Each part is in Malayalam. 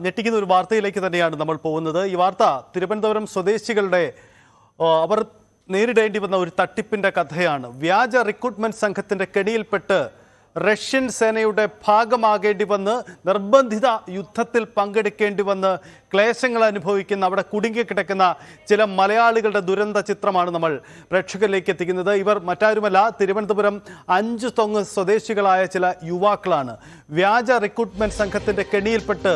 ഞെട്ടിക്കുന്ന ഒരു വാർത്തയിലേക്ക് തന്നെയാണ് നമ്മൾ പോകുന്നത്. ഈ വാർത്ത തിരുവനന്തപുരം സ്വദേശികളുടെ അവർ നേരിടേണ്ടി വന്ന ഒരു തട്ടിപ്പിന്റെ കഥയാണ്. വ്യാജ റിക്രൂട്ട്മെന്റ് സംഘത്തിന്റെ കെണിയിൽപ്പെട്ട് റഷ്യൻ സേനയുടെ ഭാഗമാകേണ്ടി വന്ന് നിർബന്ധിത യുദ്ധത്തിൽ പങ്കെടുക്കേണ്ടി വന്ന് ക്ലേശങ്ങൾ അനുഭവിക്കുന്ന, അവിടെ കുടുങ്ങിക്കിടക്കുന്ന ചില മലയാളികളുടെ ദുരന്ത ചിത്രമാണ് നമ്മൾ പ്രേക്ഷകരിലേക്ക് എത്തിക്കുന്നത്. ഇവർ മറ്റാരുമല്ല, തിരുവനന്തപുരം 5 തെങ്ങ് സ്വദേശികളായ ചില യുവാക്കളാണ്. വ്യാജ റിക്രൂട്ട്മെന്റ് സംഘത്തിന്റെ കെണിയിൽപ്പെട്ട്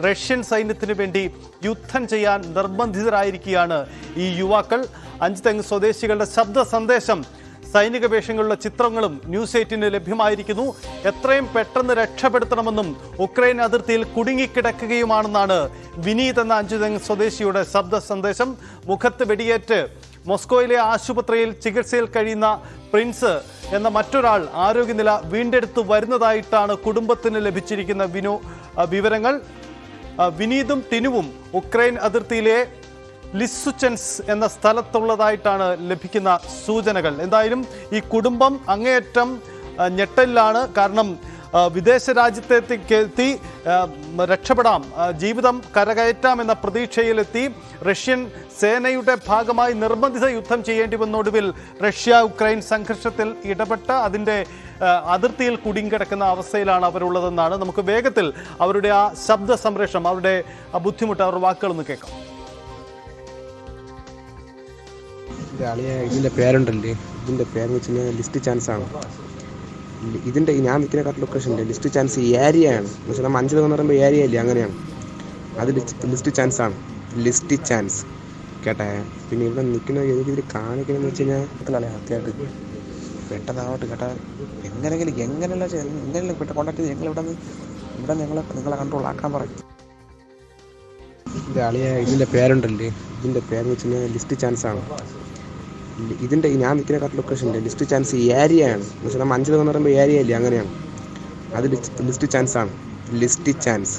റഷ്യൻ സൈന്യത്തിന് വേണ്ടി യുദ്ധം ചെയ്യാൻ നിർബന്ധിതരായിരിക്കുകയാണ് ഈ യുവാക്കൾ. 5 തെങ്ങ് സ്വദേശികളുടെ ശബ്ദ സന്ദേശം, സൈനിക വേഷങ്ങളുള്ള ചിത്രങ്ങളും ന്യൂസ് 8-ന് ലഭ്യമായിരിക്കുന്നു. എത്രയും പെട്ടെന്ന് രക്ഷപ്പെടുത്തണമെന്നും ഉക്രൈൻ അതിർത്തിയിൽ കുടുങ്ങിക്കിടക്കുകയുമാണെന്നാണ് വിനീത് എന്ന 5 തെങ്ങ് സ്വദേശിയുടെ ശബ്ദ സന്ദേശം. മുഖത്ത് വെടിയേറ്റ് മോസ്കോയിലെ ആശുപത്രിയിൽ ചികിത്സയിൽ കഴിയുന്ന പ്രിൻസ് എന്ന മറ്റൊരാൾ ആരോഗ്യനില വീണ്ടെടുത്തു വരുന്നതായിട്ടാണ് കുടുംബത്തിന് ലഭിച്ചിരിക്കുന്ന വിവരങ്ങൾ. വിനീതും ടിനുവും ഉക്രൈൻ അതിർത്തിയിലെ ലിസുചെൻസ് എന്ന സ്ഥലത്തുള്ളതായിട്ടാണ് ലഭിക്കുന്ന സൂചനകൾ. എന്തായാലും ഈ കുടുംബം അങ്ങേയറ്റം ഞെട്ടലിലാണ്. കാരണം വിദേശ രാജ്യത്തെത്തി രക്ഷപ്പെടാം, ജീവിതം കരകയറ്റാമെന്ന പ്രതീക്ഷയിലെത്തി റഷ്യൻ സേനയുടെ ഭാഗമായി നിർബന്ധിത യുദ്ധം ചെയ്യേണ്ടി വന്നൊടുവിൽ റഷ്യ ഉക്രൈൻ സംഘർഷത്തിൽ ഇടപെട്ട് അതിൻ്റെ അതിർത്തിയിൽ കുടുങ്ങിക്കിടക്കുന്ന അവസ്ഥയിലാണ് അവരുള്ളതെന്നാണ്. നമുക്ക് വേഗത്തിൽ അവരുടെ ആ ശബ്ദ സംപ്രേഷണം, അവരുടെ ബുദ്ധിമുട്ട്, അവരുടെ വാക്കുകളൊന്ന് കേൾക്കാം. ഇതിൻ്റെ പേരുണ്ടല്ലേ, ഇതിൻ്റെ പേരെന്ന് വെച്ച് കഴിഞ്ഞാൽ ലിസ്റ്റ് ചാൻസ് ആണ്. ഇതിൻ്റെ ഞാൻ നിൽക്കുന്ന കറക്റ്റ് ലൊക്കേഷൻ്റെ ലിസ്റ്റ് ചാൻസ് ഏരിയയാണ്. എന്ന് വെച്ചാൽ നമ്മൾ 5 എന്ന് പറയുമ്പോൾ ഏരിയ ഇല്ലേ, അങ്ങനെയാണ്. അത് ലിസ്റ്റ് ചാൻസ് ആണ്, ലിസ്റ്റ് ചാൻസ് കേട്ടെ. പിന്നെ ഇവിടെ നിൽക്കുന്ന ഇതിൽ കാണിക്കണമെന്ന് വെച്ച് കഴിഞ്ഞാൽ സത്യമായിട്ട് പെട്ടതാവട്ടെ കേട്ടാ. എങ്ങനെയെങ്കിലും പെട്ട കോൺടാക്ട് ചെയ്ത് ഇവിടെ നിങ്ങളെ കൺട്രോൾ ആക്കാൻ പറയും. ഇതിൻ്റെ പേരുണ്ടല്ലേ, ഇതിൻ്റെ പേരെന്ന് വെച്ച് കഴിഞ്ഞാൽ ലിസ്റ്റ് ചാൻസ് ആണ്. ഇതിൻ്റെ ഞാൻ നിൽക്കുന്ന കറക്റ്റ് ലൊക്കേഷൻ്റെ ലിസ്റ്റ് ചാൻസ് ഏരിയയാണ്. എന്ന് വെച്ചാൽ നമ്മൾ 5 എന്ന് പറയുമ്പോൾ ഏരിയ ഇല്ലേ, അങ്ങനെയാണ്. അത് ലിസ്റ്റ് ചാൻസ് ആണ്, ലിസ്റ്റ് ചാൻസ്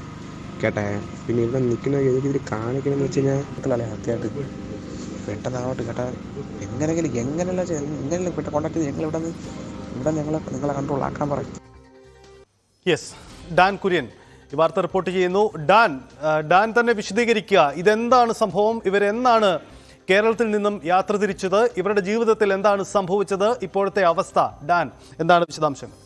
കേട്ടെ. പിന്നെ ഇവിടെ നിൽക്കുന്ന ഇതിൽ കാണിക്കണമെന്ന് വെച്ച് കഴിഞ്ഞാൽ സത്യമായിട്ട് പെട്ടതാവട്ടെ കേട്ടാ. എങ്ങനെയെങ്കിലും പെട്ട കോൺടാക്ട് ചെയ്ത് ഇവിടെ നിങ്ങളെ കൺട്രോൾ ആക്കാൻ പറയും. യെസ്, ഡാൻ കുര്യൻ ഈ വാർത്ത റിപ്പോർട്ട് ചെയ്യുന്നു. ഡാൻ തന്നെ വിശദീകരിക്കുക, ഇതെന്താണ് സംഭവം? ഇവരെന്നാണ് കേരളത്തിൽ നിന്നും യാത്ര തിരിച്ചത്? ഇവരുടെ ജീവിതത്തിൽ എന്താണ് സംഭവിച്ചത്? ഇപ്പോഴത്തെ അവസ്ഥ ഡാൻ എന്താണ് വിശദാംശങ്ങൾ?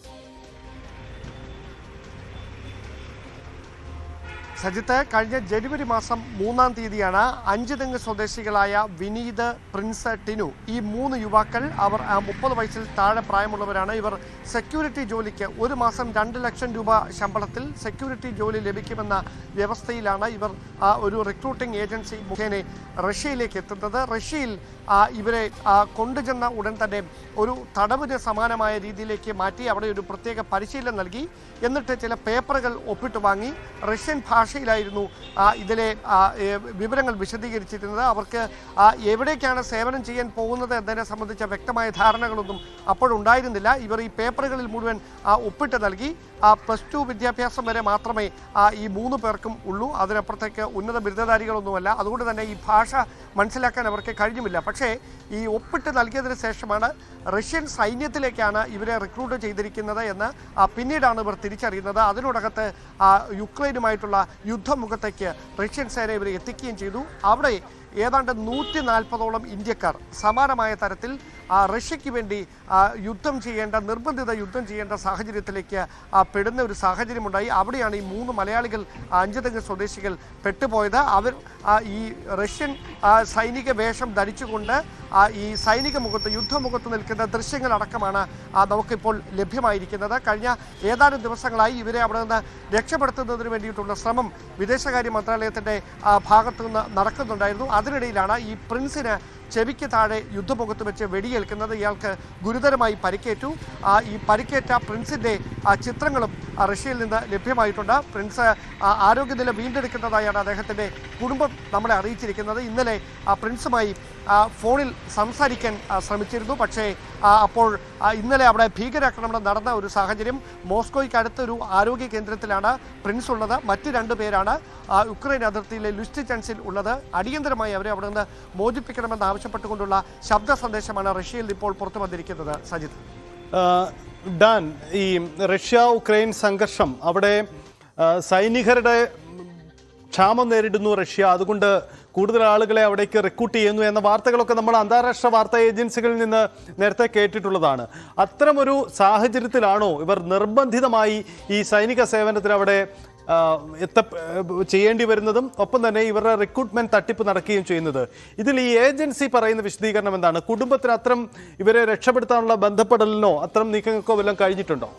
സജിത്ത്, കഴിഞ്ഞ ജനുവരി മാസം 3-ാം തീയതിയാണ് 5 തെങ്ങ് സ്വദേശികളായ വിനീത്, പ്രിൻസ്, ടിനു, ഈ 3 യുവാക്കൾ, അവർ 30 വയസ്സിൽ താഴെ പ്രായമുള്ളവരാണ്. ഇവർ സെക്യൂരിറ്റി ജോലിക്ക് 1 മാസം 2 ലക്ഷം രൂപ ശമ്പളത്തിൽ സെക്യൂരിറ്റി ജോലി ലഭിക്കുമെന്ന വ്യവസ്ഥയിലാണ് ഇവർ ഒരു റിക്രൂട്ടിംഗ് ഏജൻസി മുഖേന റഷ്യയിലേക്ക് എത്തുന്നത്. റഷ്യയിൽ ഇവരെ കൊണ്ടുചെന്ന ഉടൻ തന്നെ ഒരു തടവിന് സമാനമായ രീതിയിലേക്ക് മാറ്റി അവിടെ ഒരു പ്രത്യേക പരിശീലനം നൽകി. എന്നിട്ട് ചില പേപ്പറുകൾ ഒപ്പിട്ട് വാങ്ങി റഷ്യൻ ഭാഷയിലായിരുന്നു ഇതിലെ വിവരങ്ങൾ വിശദീകരിച്ചിരുന്നത്. അവർക്ക് എവിടേക്കാണ് സേവനം ചെയ്യാൻ പോകുന്നത് എന്നതിനെ സംബന്ധിച്ച വ്യക്തമായ ധാരണകളൊന്നും അപ്പോഴുണ്ടായിരുന്നില്ല. ഇവർ ഈ പേപ്പറുകളിൽ മുഴുവൻ ഒപ്പിട്ട് നൽകി. +2 വിദ്യാഭ്യാസം വരെ മാത്രമേ ഈ 3 പേർക്കും ഉള്ളൂ. അതിനപ്പുറത്തേക്ക് ഉന്നത ബിരുദധാരികളൊന്നുമല്ല. അതുകൊണ്ട് തന്നെ ഈ ഭാഷ മനസ്സിലാക്കാൻ അവർക്ക് കഴിഞ്ഞുമില്ല. പക്ഷേ ഈ ഒപ്പിട്ട് നൽകിയതിന് ശേഷമാണ് റഷ്യൻ സൈന്യത്തിലേക്കാണ് ഇവരെ റിക്രൂട്ട് ചെയ്തിരിക്കുന്നത് എന്ന് പിന്നീടാണ് ഇവർ തിരിച്ചറിയുന്നത്. അതിനോടകത്ത് യുക്രൈനുമായിട്ടുള്ള യുദ്ധമുഖത്തേക്ക് റഷ്യൻ സേന ഇവരെ എത്തിക്കുകയും ചെയ്തു. അവിടെ ഏതാണ്ട് 140ഓളം ഇന്ത്യക്കാർ സമാനമായ തരത്തിൽ റഷ്യയ്ക്ക് വേണ്ടി നിർബന്ധിത യുദ്ധം ചെയ്യേണ്ട സാഹചര്യത്തിലേക്ക് പെടുന്ന ഒരു സാഹചര്യമുണ്ടായി. അവിടെയാണ് ഈ 3 മലയാളികൾ 5 തെങ്ങ് സ്വദേശികൾ പെട്ടുപോയത്. അവർ ഈ റഷ്യൻ സൈനിക വേഷം ധരിച്ചുകൊണ്ട് ഈ സൈനിക മുഖത്ത്, യുദ്ധമുഖത്ത് നിൽക്കുന്ന ദൃശ്യങ്ങളടക്കമാണ് നമുക്കിപ്പോൾ ലഭ്യമായിരിക്കുന്നത്. കഴിഞ്ഞ ഏതാനും ദിവസങ്ങളായി ഇവരെ അവിടെ നിന്ന് രക്ഷപ്പെടുത്തുന്നതിന് വേണ്ടിയിട്ടുള്ള ശ്രമം വിദേശകാര്യ മന്ത്രാലയത്തിൻ്റെ ഭാഗത്തു നിന്ന് നടക്കുന്നുണ്ടായിരുന്നു. അതിനിടയിലാണ് ഈ പ്രിൻസിന് ചെവിക്ക് താഴെ യുദ്ധമുഖത്ത് വെച്ച് വെടിയേൽക്കുന്നത്. ഇയാൾക്ക് ഗുരുതരമായി പരിക്കേറ്റു. ഈ പരിക്കേറ്റ പ്രിൻസിൻ്റെ ചിത്രങ്ങളും റഷ്യയിൽ നിന്ന് ലഭ്യമായിട്ടുണ്ട്. പ്രിൻസ് ആരോഗ്യനില വീണ്ടെടുക്കുന്നതായാണ് അദ്ദേഹത്തിൻ്റെ കുടുംബം നമ്മളെ അറിയിച്ചിരിക്കുന്നത്. ഇന്നലെ പ്രിൻസുമായി ഫോണിൽ സംസാരിക്കാൻ ശ്രമിച്ചിരുന്നു. പക്ഷേ അപ്പോൾ ഇന്നലെ അവിടെ ഭീകരാക്രമണം നടന്ന ഒരു സാഹചര്യം. മോസ്കോയ്ക്ക് അടുത്തൊരു ആരോഗ്യ കേന്ദ്രത്തിലാണ് പ്രിൻസ് ഉള്ളത്. മറ്റ് 2 പേരാണ് യുക്രൈൻ അതിർത്തിയിലെ ലിസ്റ്റ് ഉള്ളത്. അടിയന്തരമായി അവരെ അവിടെ നിന്ന് മോചിപ്പിക്കണമെന്ന് ആവശ്യപ്പെട്ടുകൊണ്ടുള്ള ശബ്ദ സന്ദേശമാണ് റഷ്യയിൽ ഇപ്പോൾ പുറത്തു വന്നിരിക്കുന്നത്. സജിത്ത്, ഡാൻ, ഈ റഷ്യ ഉക്രൈൻ സംഘർഷം, അവിടെ സൈനികരുടെ ക്ഷാമം നേരിടുന്നു റഷ്യ, അതുകൊണ്ട് കൂടുതൽ ആളുകളെ അവിടേക്ക് റിക്രൂട്ട് ചെയ്യുന്നു എന്ന വാർത്തകളൊക്കെ നമ്മൾ അന്താരാഷ്ട്ര വാർത്താ ഏജൻസികളിൽ നിന്ന് നേരത്തെ കേട്ടിട്ടുള്ളതാണ്. അത്തരമൊരു സാഹചര്യത്തിലാണോ ഇവർ നിർബന്ധിതമായി ഈ സൈനിക സേവനത്തിന് അവിടെ ചെയ്യേണ്ടി വരുന്നതും ഒപ്പം തന്നെ ഇവരുടെ റിക്രൂട്ട്മെന്റ് തട്ടിപ്പ് നടക്കുകയും ചെയ്യുന്നത്? ഇതിൽ ഈ ഏജൻസി പറയുന്ന വിശദീകരണം എന്താണ്? കുടുംബത്തിന് അത്തരം ഇവരെ രക്ഷപ്പെടുത്താനുള്ള ബന്ധപ്പെടലിനോ അത്തരം നീക്കങ്ങൾക്കോ വല്ലതും കഴിഞ്ഞിട്ടുണ്ടോ?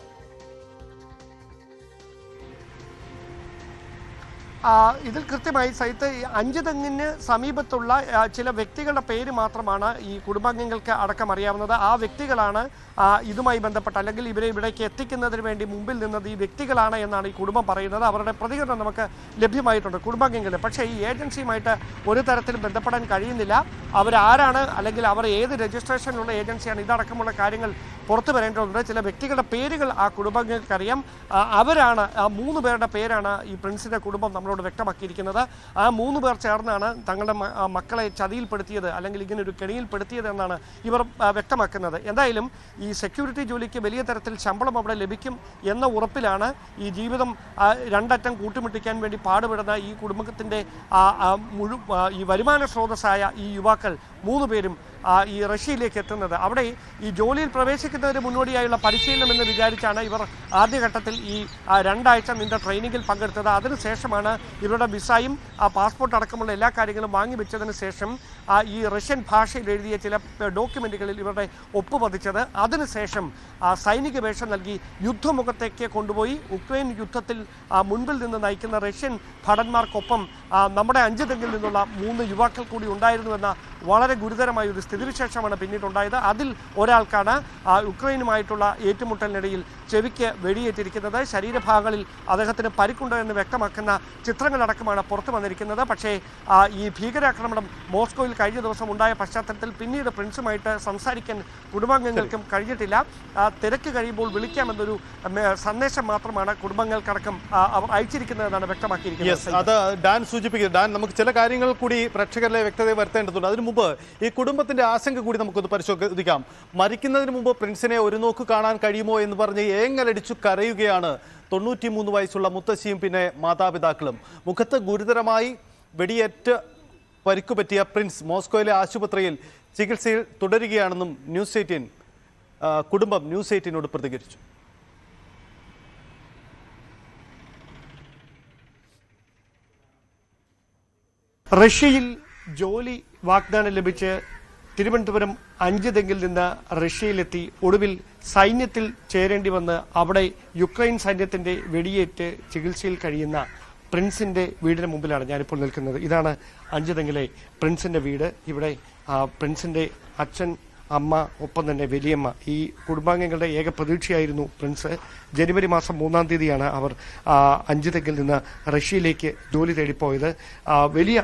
ഇതിൽ കൃത്യമായി സൈത്ത് 5 തെങ്ങിന് സമീപത്തുള്ള ചില വ്യക്തികളുടെ പേര് മാത്രമാണ് ഈ കുടുംബാംഗങ്ങൾക്ക് അടക്കം അറിയാവുന്നത്. ആ വ്യക്തികളാണ് ഇതുമായി ബന്ധപ്പെട്ട് അല്ലെങ്കിൽ ഇവരെ ഇവിടേക്ക് എത്തിക്കുന്നതിന് വേണ്ടി മുമ്പിൽ നിന്നത് ഈ വ്യക്തികളാണ് എന്നാണ് ഈ കുടുംബം പറയുന്നത്. അവരുടെ പ്രതികരണം നമുക്ക് ലഭ്യമായിട്ടുണ്ട് കുടുംബാംഗങ്ങളുടെ. പക്ഷേ ഈ ഏജൻസിയുമായിട്ട് ഒരു തരത്തിലും ബന്ധപ്പെടാൻ കഴിയുന്നില്ല. അവരാരാണ് അല്ലെങ്കിൽ അവർ ഏത് രജിസ്ട്രേഷനിലുള്ള ഏജൻസിയാണ്, ഇതടക്കമുള്ള കാര്യങ്ങൾ പുറത്തു വരേണ്ടതുണ്ട്. ചില വ്യക്തികളുടെ പേരുകൾ ആ കുടുംബാംഗങ്ങൾക്കറിയാം. അവരാണ്, ആ 3 പേരുടെ പേരാണ് ഈ പ്രിൻസിന്റെ കുടുംബം നമ്മളോട് വ്യക്തമാക്കിയിരിക്കുന്നത്. ആ 3 പേർ ചേർന്നാണ് തങ്ങളുടെ മക്കളെ ചതിയിൽപ്പെടുത്തിയത് അല്ലെങ്കിൽ ഇങ്ങനെ ഒരു കെണിയിൽപ്പെടുത്തിയത് എന്നാണ് ഇവർ വ്യക്തമാക്കുന്നത്. എന്തായാലും ഈ സെക്യൂരിറ്റി ജോലിക്ക് വലിയ തരത്തിൽ ശമ്പളം അവിടെ ലഭിക്കും എന്ന ഉറപ്പിലാണ് ഈ ജീവിതം രണ്ടറ്റം കൂട്ടിമുട്ടിക്കാൻ വേണ്ടി പാടുപെടുന്ന ഈ കുടുംബത്തിൻ്റെ ഈ വരുമാന സ്രോതസ്സായ ഈ യുവാക്കൾ 3 പേരും ഈ റഷ്യയിലേക്ക് എത്തുന്നത്. അവിടെ ഈ ജോലിയിൽ പ്രവേശിക്കുന്നതിന് മുന്നോടിയായുള്ള പരിശീലനം എന്ന് വിചാരിച്ചാണ് ഇവർ ആദ്യഘട്ടത്തിൽ ഈ 2 ആഴ്ച നീണ്ട ട്രെയിനിങ്ങിൽ പങ്കെടുത്തത്. അതിനുശേഷമാണ് ഇവരുടെ വിസയും പാസ്പോർട്ട് അടക്കമുള്ള എല്ലാ കാര്യങ്ങളും വാങ്ങിവെച്ചതിന് ശേഷം ഈ റഷ്യൻ ഭാഷയിൽ എഴുതിയ ചില ഡോക്യുമെൻറ്റുകളിൽ ഇവരുടെ ഒപ്പ് പതിച്ചത്. അതിനുശേഷം സൈനിക വേഷം നൽകി യുദ്ധമുഖത്തേക്ക് കൊണ്ടുപോയി ഉക്രൈൻ യുദ്ധത്തിൽ മുൻപിൽ നിന്ന് നയിക്കുന്ന റഷ്യൻ ഭടന്മാർക്കൊപ്പം നമ്മുടെ 5 തെങ്ങിൽ നിന്നുള്ള 3 യുവാക്കൾ കൂടി ഉണ്ടായിരുന്നുവെന്ന വളരെ ഗുരുതരമായ ഒരു സ്ഥിതിവിശേഷമാണ് പിന്നീടുണ്ടായത്. അതിൽ ഒരാൾക്കാണ് യുക്രൈനുമായിട്ടുള്ള ഏറ്റുമുട്ടലിനിടയിൽ ചെവിക്ക് വെടിയേറ്റിരിക്കുന്നത്. ശരീരഭാഗങ്ങളിൽ അദ്ദേഹത്തിന് പരിക്കുണ്ട് എന്ന് വ്യക്തമാക്കുന്ന ചിത്രങ്ങളടക്കമാണ് പുറത്തു വന്നിരിക്കുന്നത്. പക്ഷേ ഈ ഭീകരാക്രമണം മോസ്കോയിൽ കഴിഞ്ഞ ദിവസം ഉണ്ടായ പശ്ചാത്തലത്തിൽ പിന്നീട് പ്രിൻസുമായിട്ട് സംസാരിക്കാൻ കുടുംബാംഗങ്ങൾക്കും കഴിഞ്ഞിട്ടില്ല. തിരക്ക് കഴിയുമ്പോൾ വിളിക്കാമെന്നൊരു സന്ദേശം മാത്രമാണ് കുടുംബങ്ങൾക്കടക്കം അവർ അയച്ചിരിക്കുന്നതെന്നാണ് വ്യക്തമാക്കിയിരിക്കുന്നത്. അത് ഡാൻ സൂചിപ്പിക്കുന്നത്. ഡാൻ, നമുക്ക് ചില കാര്യങ്ങൾ കൂടി പ്രേക്ഷകരിലെ വ്യക്തത വരുത്തേണ്ടതുണ്ട്. അതിനു മുമ്പ് ഈ കുടുംബത്തിന്റെ ആശങ്ക കൂടി നമുക്കൊന്ന് പരിശോധിക്കാം. മരിക്കുന്നതിന് മുമ്പ് പ്രിൻസിനെ ഒരു നോക്ക് കാണാൻ കഴിയുമോ എന്ന് പറഞ്ഞ് ഏങ്ങലടിച്ചു കരയുകയാണ് 93 വയസ്സുള്ള മുത്തശ്ശിയും പിന്നെ മാതാപിതാക്കളും. മുഖത്ത് ഗുരുതരമായി വെടിയേറ്റ് പരിക്കുപറ്റിയ പ്രിൻസ് മോസ്കോയിലെ ആശുപത്രിയിൽ ചികിത്സയിൽ തുടരുകയാണെന്നും കുടുംബം ന്യൂസ് 18നോട് പ്രതികരിച്ചു. റഷ്യയിൽ ജോലി വാഗ്ദാനം ലഭിച്ച് തിരുവനന്തപുരം 5 തെങ്ങിൽ നിന്ന് റഷ്യയിലെത്തി ഒടുവിൽ സൈന്യത്തിൽ ചേരേണ്ടി വന്ന് അവിടെ യുക്രൈൻ സൈന്യത്തിന്റെ വെടിയേറ്റ് ചികിത്സയിൽ കഴിയുന്ന പ്രിൻസിന്റെ വീടിന് മുമ്പിലാണ് ഞാനിപ്പോൾ നിൽക്കുന്നത്. ഇതാണ് 5 തെങ്ങിലെ പ്രിൻസിന്റെ വീട്. ഇവിടെ പ്രിൻസിന്റെ അച്ഛൻ, അമ്മ, ഒപ്പം തന്നെ വലിയമ്മ, ഈ കുടുംബാംഗങ്ങളുടെ ഏക പ്രതീക്ഷയായിരുന്നു പ്രിൻസ്. ജനുവരി മാസം 3-ാം തീയതിയാണ് അവർ 5 തെങ്ങിൽ നിന്ന് റഷ്യയിലേക്ക് ജോലി തേടിപ്പോയത്. വലിയ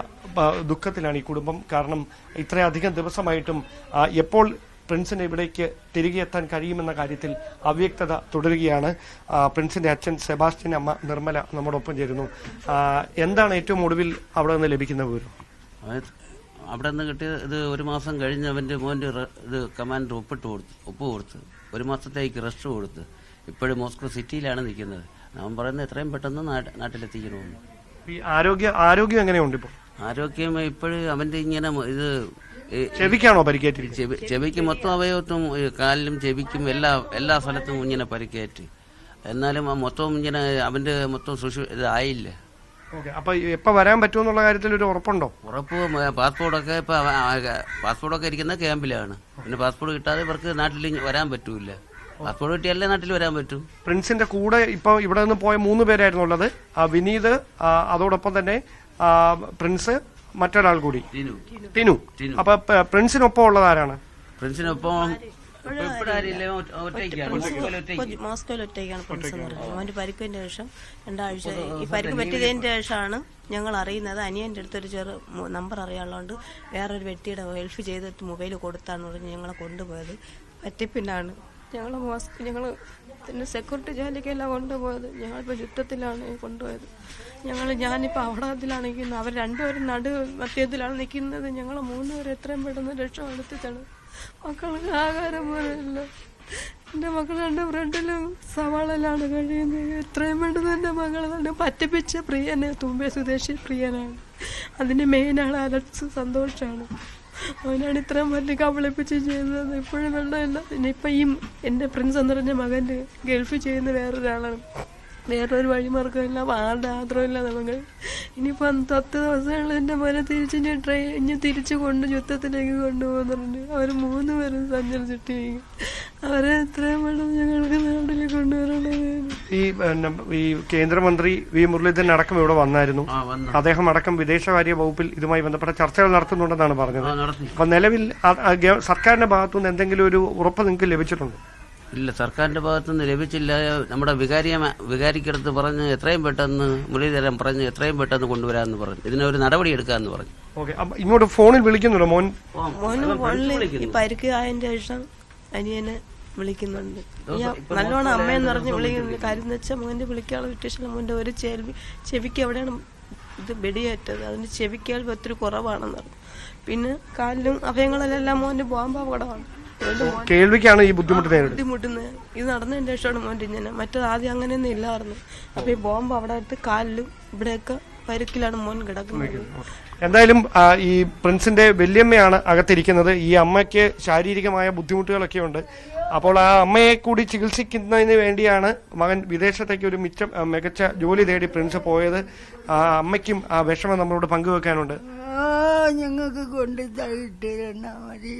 ദുഃഖത്തിലാണ് ഈ കുടുംബം. കാരണം ഇത്രയധികം ദിവസമായിട്ടും എപ്പോൾ പ്രിൻസിന് ഇവിടേക്ക് തിരികെ എത്താൻ കഴിയുമെന്ന കാര്യത്തിൽ അവ്യക്തത തുടരുകയാണ്. പ്രിൻസിന്റെ അച്ഛൻ സെബാസ്റ്റ്യൻ, അമ്മ നിർമ്മല നമ്മോടൊപ്പം ചേരുന്നു. എന്താണ് ഏറ്റവും ഒടുവിൽ അവിടെ നിന്ന് ലഭിക്കുന്ന വിവരം? അവിടെ നിന്ന് കിട്ടിയത് ഇത് 1 മാസം കഴിഞ്ഞ് അവൻ്റെ മോൻ്റെ ഇത് കമാൻഡർ ഒപ്പ് കൊടുത്ത് 1 മാസത്തേക്ക് റെസ്റ്റ് കൊടുത്ത് ഇപ്പോഴും മോസ്കോ സിറ്റിയിലാണ് നിൽക്കുന്നത്. അവൻ പറയുന്നത് എത്രയും പെട്ടെന്ന് നാട്ടിലെത്തിക്കണമെന്ന്. ഈ ആരോഗ്യം എങ്ങനെയുണ്ട് ഇപ്പോൾ? ആരോഗ്യം ഇപ്പോഴും അവൻ്റെ ഇങ്ങനെ ഇത് ചെവിക്കാണോ പരിക്കേറ്റ്? ചെവിക്ക് മൊത്തം അവയവത്തും കാലിലും ചെവിക്കും എല്ലാ സ്ഥലത്തും ഇങ്ങനെ പരിക്കേറ്റ്. എന്നാലും മൊത്തം ഇങ്ങനെ അവൻ്റെ മൊത്തം ഇതായില്ല. അപ്പൊ എപ്പോ വരാൻ പറ്റുമെന്നുള്ള കാര്യത്തിൽ ഒരു ഉറപ്പുണ്ടോ? ഉറപ്പ് പാസ്പോർട്ടൊക്കെ ഇരിക്കുന്ന ക്യാമ്പിലാണ്. പിന്നെ പാസ്പോർട്ട് കിട്ടാതെ ഇവർക്ക് നാട്ടിൽ വരാൻ പറ്റൂല. പാസ്പോർട്ട് കിട്ടിയാലേ നാട്ടിൽ വരാൻ പറ്റും. പ്രിൻസിന്റെ കൂടെ ഇപ്പൊ ഇവിടെ നിന്ന് പോയ 3 പേരായിരുന്നു ഉള്ളത്. വിനീത്, അതോടൊപ്പം തന്നെ പ്രിൻസ്, മറ്റൊരാൾ കൂടി ടിനു. അപ്പൊ പ്രിൻസിനൊപ്പം ഉള്ളത് ആരാണ്? പ്രിൻസിനൊപ്പം മോസ്കോയിൽ ഒറ്റയ്ക്കാണ് പ്രിൻസ് എന്ന് പറയുന്നത്. അവന്റെ പരിക്കിന്റെ ശേഷം 2 ആഴ്ച ഈ പരിക്ക് പറ്റിയതിന്റെ ശേഷമാണ് ഞങ്ങൾ അറിയുന്നത്. അനിയന്റെ അടുത്തൊരു ചെറു നമ്പർ അറിയാനുള്ളതുകൊണ്ട് വേറൊരു വ്യക്തിയുടെ ഹെൽപ്പ് ചെയ്തിട്ട് മൊബൈൽ കൊടുത്താന്ന് പറഞ്ഞ് ഞങ്ങളെ കൊണ്ടുപോയത്. പറ്റിപ്പിന്നാണ് ഞങ്ങൾ സെക്യൂരിറ്റി ജോലിക്കെല്ലാം കൊണ്ടുപോയത്. ഞങ്ങളിപ്പോൾ യുദ്ധത്തിലാണ് കൊണ്ടുപോയത്. ഞാനിപ്പോൾ അവിടെ അതിലാണ് നിൽക്കുന്നത്. അവർ 2 പേരും മധ്യത്തിലാണ് നിൽക്കുന്നത്. ഞങ്ങൾ 3 പേരും എത്രയും പെട്ടെന്ന് രക്ഷപ്പെടുത്തിച്ചാണ്. മക്കൾക്ക് ആഹാരം പോലെയല്ല. എൻ്റെ മക്കൾ രണ്ട് ഫ്രണ്ടിലും സവാളയിലാണ് കഴിയുന്നത്. എത്രയും പെട്ടെന്ന് എൻ്റെ മകളെ പറ്റിപ്പിച്ച പ്രിയനെ തുമ്പെ സ്വദേശി പ്രിയനാണ്. അതിൻ്റെ മെയിനാണ് അലക്സ് സന്തോഷാണ്. അവനാണ് ഇത്രയും വലിയ കബളിപ്പിച്ച് ചെയ്തത്. ഇപ്പോഴും വെള്ളമില്ല. ഇനിയിപ്പോൾ ഈ എൻ്റെ പ്രിൻസ് എന്ന് പറഞ്ഞ മകൻ്റെ ഗൾഫിൽ ചെയ്യുന്ന വേറൊരാളാണ്. വേറൊരു വഴിമാർഗ്ഗമില്ല, ആരുടെ ആഗ്രഹമില്ല നമുക്ക്. ഇനിയിപ്പോൾ 10 ദിവസങ്ങളിൽ എൻ്റെ മോനെ ഇനി തിരിച്ചു യുദ്ധത്തിലേക്ക് കൊണ്ടുപോകുന്നുണ്ട്. അവർ 3 പേരും സഞ്ചരിച്ചിട്ട് അവരെ എത്രയും വേണം ഞങ്ങൾക്ക് നാട്ടിലേക്ക് കൊണ്ടുവരണം. ഈ കേന്ദ്രമന്ത്രി വി മുരളീധരൻ അടക്കം ഇവിടെ വന്നായിരുന്നു. അദ്ദേഹം അടക്കം വിദേശകാര്യ വകുപ്പിൽ ഇതുമായി ബന്ധപ്പെട്ട ചർച്ചകൾ നടത്തുന്നുണ്ടെന്നാണ് പറഞ്ഞത്. അപ്പൊ നിലവിൽ സർക്കാരിന്റെ ഭാഗത്തുനിന്ന് എന്തെങ്കിലും ഒരു ഉറപ്പ് നിങ്ങൾക്ക് ലഭിച്ചിട്ടുണ്ടോ? ഇല്ല, സർക്കാരിന്റെ ഭാഗത്തുനിന്ന് ലഭിച്ചില്ല. നമ്മുടെ വികാരിക്കടുത്ത് പറഞ്ഞ് എത്രയും പെട്ടെന്ന് മുരളീധരൻ പറഞ്ഞ് എത്രയും പെട്ടെന്ന് കൊണ്ടുവരാമെന്ന് പറഞ്ഞു. ഇതിനൊരു നടപടി എടുക്കാമെന്ന് പറഞ്ഞു. ഇങ്ങോട്ട് ഫോണിൽ വിളിക്കുന്നുണ്ടോ? ഫോണിൽ പരിക്ക് ആയതിന്റെ ശേഷം അനിയനെ വിളിക്കുന്നുണ്ട്. നല്ലോണം അമ്മയെന്ന് പറഞ്ഞ് വിളിക്കുന്നുണ്ട്. കാര്യം എന്ന് വെച്ചാൽ മോന്റെ വിളിക്കാനുള്ള വിട്ടേഷൻ മോന്റെ ഒരു ചെവിക്ക് എവിടെയാണ് ഇത് വെടിയേറ്റത്. അതിന് ചെവിക്കേൾവ് ഒത്തിരി കുറവാണെന്ന് പറഞ്ഞു. പിന്നെ കാലിലും അഭയങ്ങളിലെല്ലാം മോന്റെ ബോംബാപകടമാണ്. കേൾവിക്കാണ് ഈ ബുദ്ധിമുട്ടുന്നത്. ഇത് നടന്നതിന്റെ ശേഷമാണ് മോന്റെ ഇങ്ങനെ. മറ്റേത് ആദ്യം അങ്ങനെയൊന്നും ഇല്ലായിരുന്നു. അപ്പൊ ഈ ബോംബ് അവിടെ ഇട്ട് കാലിലും ഇവിടെയൊക്കെ പരുക്കിലാണ് മോൻ കിടക്കുന്നത്. എന്തായാലും ഈ പ്രിൻസിന്റെ വല്യമ്മയാണ് അകത്തിരിക്കുന്നത്. ഈ അമ്മയ്ക്ക് ശാരീരികമായ ബുദ്ധിമുട്ടുകളൊക്കെ ഉണ്ട്. അപ്പോൾ ആ അമ്മയെ കൂടി ചികിത്സിക്കുന്നതിന് വേണ്ടിയാണ് മകൻ വിദേശത്തേക്ക് ഒരു മികച്ച ജോലി തേടി പ്രിൻസ് പോയത്. ആ അമ്മയ്ക്കും ആ വിഷമം നമ്മളോട് പങ്കുവെക്കാനുണ്ട്. ഞങ്ങൾക്ക് കൊണ്ട് തന്നിട്ട് തന്നാ മതി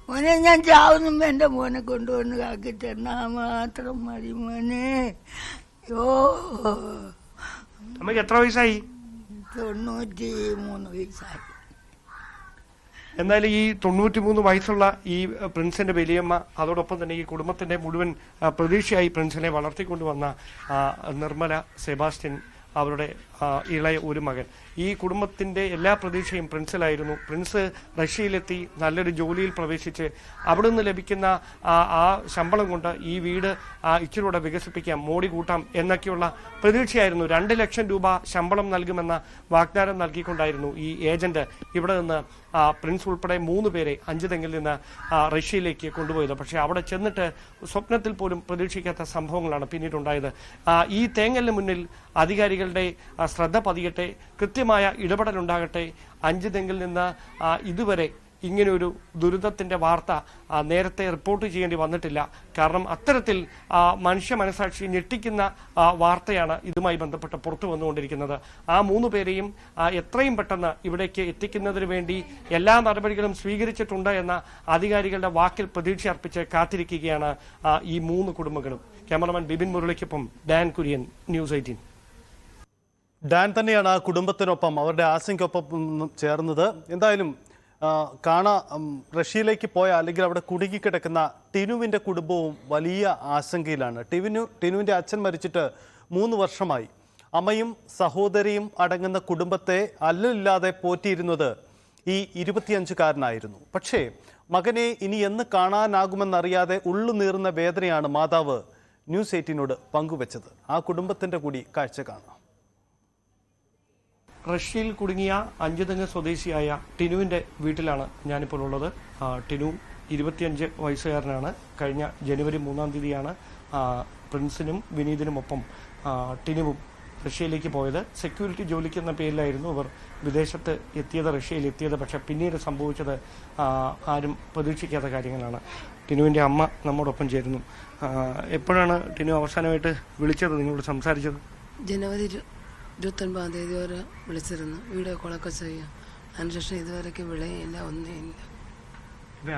മോനെ. ഞാൻ ചാവുന്നുമ്പോ എന്റെ മോനെ കൊണ്ടുവന്ന് കാക്കി തന്നാ മാത്രം മതി മോനെ. അമ്മയ്ക്ക് എത്ര വയസ്സായി? 93 വയസ്സായി. എന്നാലും ഈ 93 വയസ്സുള്ള ഈ പ്രിൻസിന്റെ വലിയമ്മ, അതോടൊപ്പം തന്നെ ഈ കുടുംബത്തിന്റെ മുഴുവൻ പ്രതീക്ഷയായി പ്രിൻസിനെ വളർത്തിക്കൊണ്ടുവന്ന നിർമ്മല സെബാസ്റ്റ്യൻ, അവരുടെ ഇളയ ഒരു മകൻ, ഈ കുടുംബത്തിന്റെ എല്ലാ പ്രതീക്ഷയും പ്രിൻസിലായിരുന്നു. പ്രിൻസ് റഷ്യയിലെത്തി നല്ലൊരു ജോലിയിൽ പ്രവേശിച്ച് അവിടെ നിന്ന് ലഭിക്കുന്ന ആ ശമ്പളം കൊണ്ട് ഈ വീട് ഇച്ചിലൂടെ വികസിപ്പിക്കാം, മോടി കൂട്ടാം എന്നൊക്കെയുള്ള പ്രതീക്ഷയായിരുന്നു. 2 ലക്ഷം രൂപ ശമ്പളം നൽകുമെന്ന വാഗ്ദാനം നൽകിക്കൊണ്ടായിരുന്നു ഈ ഏജന്റ് ഇവിടെ നിന്ന് പ്രിൻസ് ഉൾപ്പെടെ 3 പേരെ അഞ്ചുതെങ്ങിൽ നിന്ന് റഷ്യയിലേക്ക് കൊണ്ടുപോയത്. പക്ഷേ അവിടെ ചെന്നിട്ട് സ്വപ്നത്തിൽ പോലും പ്രതീക്ഷിക്കാത്ത സംഭവങ്ങളാണ് പിന്നീടുണ്ടായത്. ഈ തേങ്ങലിന് മുന്നിൽ അധികാരികളുടെ ശ്രദ്ധ പതിയട്ടെ, കൃത്യമായ ഇടപെടലുണ്ടാകട്ടെ. അഞ്ചുതെങ്ങിൽ നിന്ന് ഇതുവരെ ഇങ്ങനെയൊരു ദുരിതത്തിന്റെ വാർത്ത നേരത്തെ റിപ്പോർട്ട് ചെയ്യേണ്ടി വന്നിട്ടില്ല. കാരണം അത്തരത്തിൽ മനുഷ്യ മനസാക്ഷി ഞെട്ടിക്കുന്ന വാർത്തയാണ് ഇതുമായി ബന്ധപ്പെട്ട് പുറത്തു വന്നുകൊണ്ടിരിക്കുന്നത്. ആ 3 പേരെയും എത്രയും പെട്ടെന്ന് ഇവിടേക്ക് എത്തിക്കുന്നതിന് വേണ്ടി എല്ലാ നടപടികളും സ്വീകരിച്ചിട്ടുണ്ട് എന്ന അധികാരികളുടെ വാക്കിൽ പ്രതീക്ഷ അർപ്പിച്ച് കാത്തിരിക്കുകയാണ് ഈ 3 കുടുംബങ്ങളും. ക്യാമറമാൻ ബിബിൻ മുരളിക്കൊപ്പം ഡാൻ കുര്യൻ, ന്യൂസ് 18. ഡാൻ തന്നെയാണ് ആ കുടുംബത്തിനൊപ്പം, അവരുടെ ആശങ്കയ്ക്കൊപ്പം ചേർന്നത്. എന്തായാലും റഷ്യയിലേക്ക് പോയ, അല്ലെങ്കിൽ അവിടെ കുടുങ്ങിക്കിടക്കുന്ന ടിനുവിൻ്റെ കുടുംബവും വലിയ ആശങ്കയിലാണ്. ടിനുവിൻ്റെ അച്ഛൻ മരിച്ചിട്ട് 3 വർഷമായി. അമ്മയും സഹോദരിയും അടങ്ങുന്ന കുടുംബത്തെ അല്ലല്ലാതെ പോറ്റിയിരുന്നത് ഈ 25-കാരനായിരുന്നു. പക്ഷേ മകനെ ഇനി എന്ന് കാണാനാകുമെന്നറിയാതെ ഉള്ളുനീറുന്ന വേദനയാണ് മാതാവ് ന്യൂസ് 18നോട് പങ്കുവച്ചത്. ആ കുടുംബത്തിൻ്റെ കൂടി കാഴ്ച കാണാം. റഷ്യയിൽ കുടുങ്ങിയ അഞ്ചുതെങ്ങ് സ്വദേശിയായ ടിനുവിൻ്റെ വീട്ടിലാണ് ഞാനിപ്പോൾ ഉള്ളത്. ടിനു 25 വയസ്സുകാരനാണ്. കഴിഞ്ഞ ജനുവരി 3-ാം തീയതിയാണ് പ്രിൻസിനും വിനീതിനുമൊപ്പം ടിനുവും റഷ്യയിലേക്ക് പോയത്. സെക്യൂരിറ്റി ജോലിക്ക് എന്ന പേരിലായിരുന്നു അവർ വിദേശത്ത് എത്തിയത്, റഷ്യയിൽ എത്തിയത്. പക്ഷേ പിന്നീട് സംഭവിച്ചത് ആരും പ്രതീക്ഷിക്കാത്ത കാര്യങ്ങളാണ്. ടിനുവിൻ്റെ അമ്മ നമ്മോടൊപ്പം ചേരുന്നു. എപ്പോഴാണ് ടിനു അവസാനമായിട്ട് വിളിച്ചത്, നിങ്ങളോട് സംസാരിച്ചത്? ജനുവരി 29-ാം തീയതി വരെ വിളിച്ചിരുന്നു. വീഡിയോ കോളൊക്കെ ചെയ്യാം. അതിനുശേഷം ഇതുവരെയ്ക്ക് വിളയില്ല, ഒന്നുമില്ല.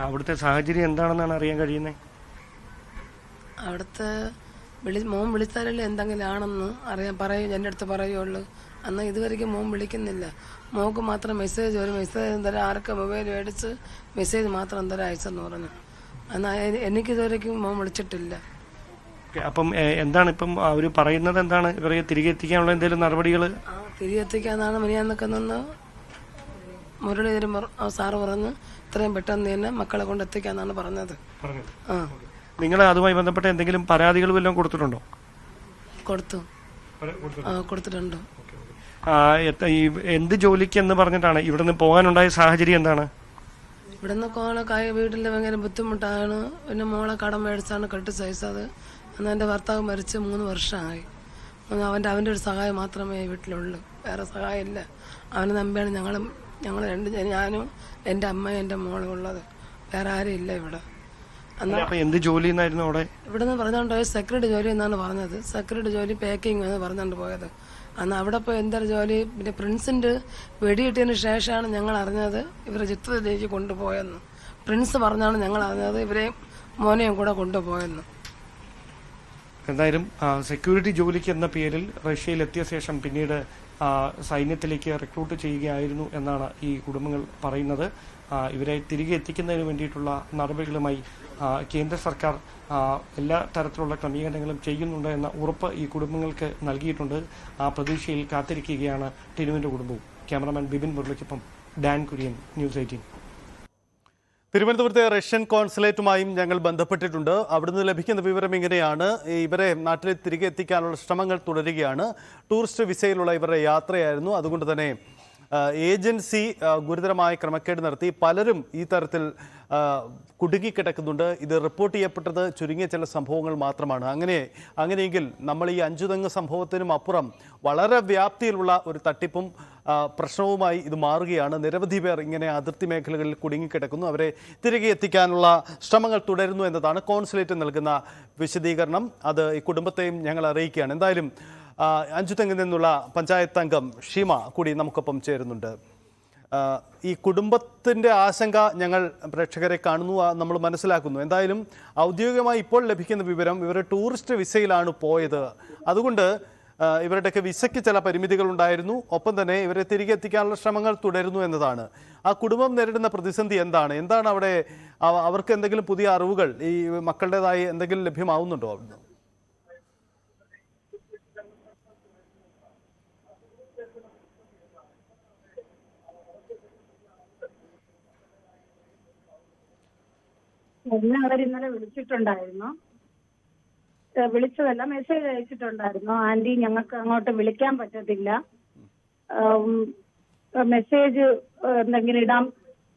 അവിടുത്തെ സാഹചര്യം എന്താണെന്നാണ് അറിയാൻ കഴിയുന്നത്? അവിടുത്തെ മോൻ വിളിച്ചാലല്ലേ എന്തെങ്കിലും ആണെന്ന് പറയും, എൻ്റെ അടുത്ത് പറയുള്ളൂ. അന്ന് ഇതുവരെയ്ക്ക് മോൻ വിളിക്കുന്നില്ല. മോക്ക് മാത്രം ഒരു മെസ്സേജ് എന്തരം ആർക്ക് മൊബൈൽ മേടിച്ച് മെസ്സേജ് മാത്രം എന്തരം അയച്ചെന്ന് പറഞ്ഞു. എന്നാൽ എനിക്കിതുവരെയ്ക്കും മോൻ വിളിച്ചിട്ടില്ല. അപ്പം എന്താണ് ഇപ്പം അവർ പറയുന്നത്? എന്താണ് ഇവരെ തിരികെ എത്തിക്കാനുള്ള എന്തെങ്കിലും നടപടികൾ? തിരികെ എത്തിക്കാന്നാണ് മിനിയാന്നൊക്കെ നിന്ന് മുരളീധരൻ സാറ് പറഞ്ഞ് ഇത്രയും പെട്ടെന്ന് തന്നെ മക്കളെ കൊണ്ട് എത്തിക്കാന്നാണ് പറഞ്ഞത്. നിങ്ങൾ അതുമായി ബന്ധപ്പെട്ട എന്തെങ്കിലും പരാതികൾ വല്ലതും കൊടുത്തിട്ടുണ്ടോ? കൊടുത്തിട്ടുണ്ട്. എന്ത് ജോലിക്ക് എന്ന് പറഞ്ഞിട്ടാണ് ഇവിടുന്ന് പോകാനുണ്ടായ സാഹചര്യം എന്താണ്? ഇവിടുന്ന് വീട്ടിൽ ഭയങ്കര ബുദ്ധിമുട്ടാണ്. പിന്നെ മോളെ കടം മേടിച്ചാണ് കെട്ടിച്ചയച്ചത്. അന്ന് എൻ്റെ ഭർത്താവ് മരിച്ച് 3 വർഷമായി. അവൻ്റെ ഒരു സഹായം മാത്രമേ വീട്ടിലുള്ളൂ, വേറെ സഹായമില്ല. അവനെ നമ്പിയാണ് ഞാനും എൻ്റെ അമ്മയും എൻ്റെ മോളും ഉള്ളത്. വേറെ ആരും ഇല്ല ഇവിടെ. എന്ത് ജോലി അവിടെ? ഇവിടുന്ന് പറഞ്ഞുകൊണ്ട് പോയത് സെക്യൂരിറ്റി ജോലി എന്നാണ് പറഞ്ഞത്. സെക്യൂരിറ്റി ജോലി പാക്കിംഗ് എന്ന് പറഞ്ഞുകൊണ്ട് പോയത്. അന്ന് അവിടെ പോയി എന്തൊരു ജോലി. പിന്നെ പ്രിൻസിൻ്റെ വെടിയിട്ടതിന് ശേഷമാണ് ഞങ്ങൾ അറിഞ്ഞത് ഇവരെ ചിത്രത്തിലേക്ക് കൊണ്ടുപോയെന്ന്. പ്രിൻസ് പറഞ്ഞാണ് ഞങ്ങൾ അറിഞ്ഞത് ഇവരെയും മോനെയും കൂടെ കൊണ്ടുപോയെന്ന്. എന്തായാലും സെക്യൂരിറ്റി ജോലിക്ക് എന്ന പേരിൽ റഷ്യയിലെത്തിയ ശേഷം പിന്നീട് സൈന്യത്തിലേക്ക് റിക്രൂട്ട് ചെയ്യുകയായിരുന്നു എന്നാണ് ഈ കുടുംബങ്ങൾ പറയുന്നത്. ഇവരെ തിരികെ എത്തിക്കുന്നതിന് വേണ്ടിയിട്ടുള്ള നടപടികളുമായി കേന്ദ്ര സർക്കാർ എല്ലാ തരത്തിലുള്ള ക്രമീകരണങ്ങളും ചെയ്യുന്നുണ്ട് എന്ന ഉറപ്പ് ഈ കുടുംബങ്ങൾക്ക് നൽകിയിട്ടുണ്ട്. ആ പ്രതീക്ഷയിൽ കാത്തിരിക്കുകയാണ് ടിനുവിന്റെ കുടുംബവും. ക്യാമറമാൻ ബിബിൻ മുരളിക്കൊപ്പം ഡാൻ കുര്യൻ, ന്യൂസ് 18. തിരുവനന്തപുരത്തെ റഷ്യൻ കോൺസുലേറ്റുമായും ഞങ്ങൾ ബന്ധപ്പെട്ടിട്ടുണ്ട്. അവിടുന്ന് ലഭിക്കുന്ന വിവരം ഇങ്ങനെയാണ്: ഇവരെ നാട്ടിൽ തിരികെ എത്തിക്കാനുള്ള ശ്രമങ്ങൾ തുടരുകയാണ്. ടൂറിസ്റ്റ് വിസയിലുള്ള ഇവരുടെ യാത്രയായിരുന്നു. അതുകൊണ്ട് തന്നെ ഏജൻസി ഗുരുതരമായ ക്രമക്കേട് നടത്തി. പലരും ഈ തരത്തിൽ കുടുങ്ങിക്കിടക്കുന്നുണ്ട്. ഇത് റിപ്പോർട്ട് ചെയ്യപ്പെട്ടത് ചുരുങ്ങിയ ചില സംഭവങ്ങൾ മാത്രമാണ്. അങ്ങനെയെങ്കിൽ നമ്മൾ ഈ 5 തെങ്ങ് സംഭവത്തിനും അപ്പുറം വളരെ വ്യാപ്തിയിലുള്ള ഒരു തട്ടിപ്പും പ്രശ്നവുമായി ഇത് മാറുകയാണ്. നിരവധി പേർ ഇങ്ങനെ അതിർത്തി മേഖലകളിൽ കുടുങ്ങിക്കിടക്കുന്നു. അവരെ തിരികെ എത്തിക്കാനുള്ള ശ്രമങ്ങൾ തുടരുന്നു എന്നതാണ് കോൺസുലേറ്റ് നൽകുന്ന വിശദീകരണം. അത് ഈ കുടുംബത്തെയും ഞങ്ങൾ അറിയിക്കുകയാണ്. എന്തായാലും 5 തെങ്ങിൽ നിന്നുള്ള പഞ്ചായത്ത് അംഗം ഷീമ കൂടി നമുക്കൊപ്പം ചേരുന്നുണ്ട്. ഈ കുടുംബത്തിൻ്റെ ആശങ്ക ഞങ്ങൾ പ്രേക്ഷകരെ കാണുന്നു, നമ്മൾ മനസ്സിലാക്കുന്നു. എന്തായാലും ഔദ്യോഗികമായി ഇപ്പോൾ ലഭിക്കുന്ന വിവരം ഇവർ ടൂറിസ്റ്റ് വിസയിലാണ് പോയത്. അതുകൊണ്ട് ഇവരുടെയൊക്കെ വിസയ്ക്ക് ചില പരിമിതികൾ ഉണ്ടായിരുന്നു. ഒപ്പം തന്നെ ഇവരെ തിരികെ എത്തിക്കാനുള്ള ശ്രമങ്ങൾ തുടരുന്നു എന്നതാണ്. ആ കുടുംബം നേരിടുന്ന പ്രതിസന്ധി എന്താണ് അവിടെ? അവർക്ക് എന്തെങ്കിലും പുതിയ അറിവുകൾ ഈ മക്കളുടേതായി എന്തെങ്കിലും ലഭ്യമാവുന്നുണ്ടോ അവിടുന്ന്? എന്നെ അവർ ഇന്നലെ വിളിച്ചിട്ടുണ്ടായിരുന്നു. വിളിച്ചതല്ല, മെസ്സേജ് അയച്ചിട്ടുണ്ടായിരുന്നു. ആന്റി, ഞങ്ങൾക്ക് അങ്ങോട്ട് വിളിക്കാൻ പറ്റത്തില്ല, മെസ്സേജ് എന്തെങ്കിലും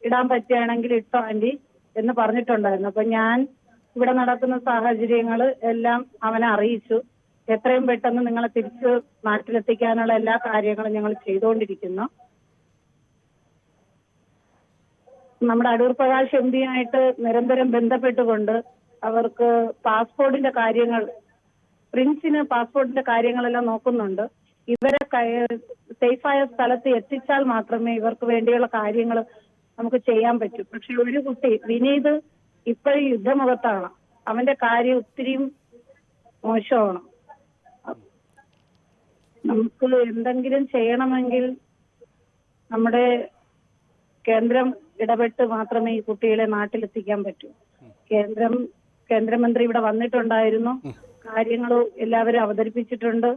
ഇടാൻ പറ്റുകയാണെങ്കിൽ ഇട്ടോ ആന്റി എന്ന് പറഞ്ഞിട്ടുണ്ടായിരുന്നു. അപ്പൊ ഞാൻ ഇവിടെ നടക്കുന്ന സാഹചര്യങ്ങൾ എല്ലാം അവനെ അറിയിച്ചു. എത്രയും പെട്ടെന്ന് നിങ്ങളെ തിരിച്ച് നാട്ടിലെത്തിക്കാനുള്ള എല്ലാ കാര്യങ്ങളും ഞങ്ങൾ ചെയ്തുകൊണ്ടിരിക്കുന്നു. നമ്മുടെ അടൂർ പ്രകാശ് എം പിയായിട്ട് നിരന്തരം ബന്ധപ്പെട്ടുകൊണ്ട് അവർക്ക് പാസ്പോർട്ടിന്റെ കാര്യങ്ങൾ, പ്രിൻസിന് പാസ്പോർട്ടിന്റെ കാര്യങ്ങളെല്ലാം നോക്കുന്നുണ്ട്. ഇവരെ സേഫായ സ്ഥലത്ത് എത്തിച്ചാൽ മാത്രമേ ഇവർക്ക് വേണ്ടിയുള്ള കാര്യങ്ങൾ നമുക്ക് ചെയ്യാൻ പറ്റൂ. പക്ഷെ ഒരു കുട്ടി വിനീത് ഇപ്പോഴും യുദ്ധമുഖത്താണ്. അവന്റെ കാര്യം ഒത്തിരിയും മോശമാണ്. നമുക്ക് എന്തെങ്കിലും ചെയ്യണമെങ്കിൽ നമ്മുടെ കേന്ദ്രം ഇടപെട്ട് മാത്രമേ ഈ കുട്ടികളെ നാട്ടിലെത്തിക്കാൻ പറ്റൂ. കേന്ദ്രമന്ത്രി ഇവിടെ വന്നിട്ടുണ്ടായിരുന്നു. കാര്യങ്ങൾ എല്ലാവരും അവതരിപ്പിച്ചിട്ടുണ്ട്.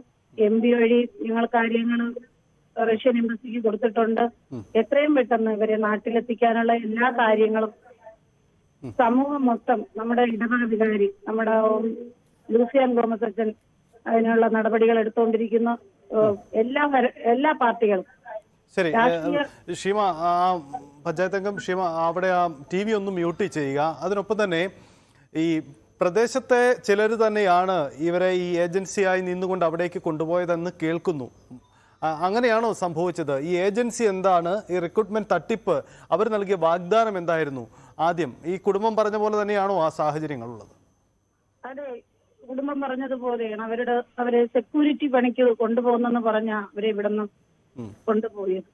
എം പി വഴി ഞങ്ങൾ കാര്യങ്ങൾ റഷ്യൻ എംബസിക്ക് കൊടുത്തിട്ടുണ്ട്. എത്രയും പെട്ടെന്ന് ഇവരെ നാട്ടിലെത്തിക്കാനുള്ള എല്ലാ കാര്യങ്ങളും സമൂഹം മൊത്തം, നമ്മുടെ ഇടവക വികാരി, നമ്മുടെ ലൂസിയാൻ ഗോമസ് അച്ഛൻ അതിനുള്ള നടപടികൾ എടുത്തുകൊണ്ടിരിക്കുന്നു. എല്ലാ പാർട്ടികളും. ശരി ഷീമ, പഞ്ചായത്ത് അംഗം ഷീമ, അവിടെ ആ TV ഒന്ന് മ്യൂട്ട് ചെയ്യുക. അതിനൊപ്പം തന്നെ ഈ പ്രദേശത്തെ ചിലർ തന്നെയാണ് ഇവരെ ഈ ഏജൻസിയായി നിന്നുകൊണ്ട് അവിടേക്ക് കൊണ്ടുപോയതെന്ന് കേൾക്കുന്നു. അങ്ങനെയാണോ സംഭവിച്ചത്? ഈ ഏജൻസി എന്താണ്? ഈ റിക്രൂട്ട്മെന്റ് തട്ടിപ്പ് അവർ നൽകിയ വാഗ്ദാനം എന്തായിരുന്നു? ആദ്യം ഈ കുടുംബം പറഞ്ഞ പോലെ തന്നെയാണോ ആ സാഹചര്യങ്ങളുള്ളത്? അതെ, കുടുംബം പറഞ്ഞതുപോലെയാണ്. അവരെ സെക്യൂരിറ്റി പണിക്ക് കൊണ്ടുപോകുന്നെന്ന് പറഞ്ഞ അവരെ ഇവിടെ നിന്ന് കൊണ്ടുപോയത്.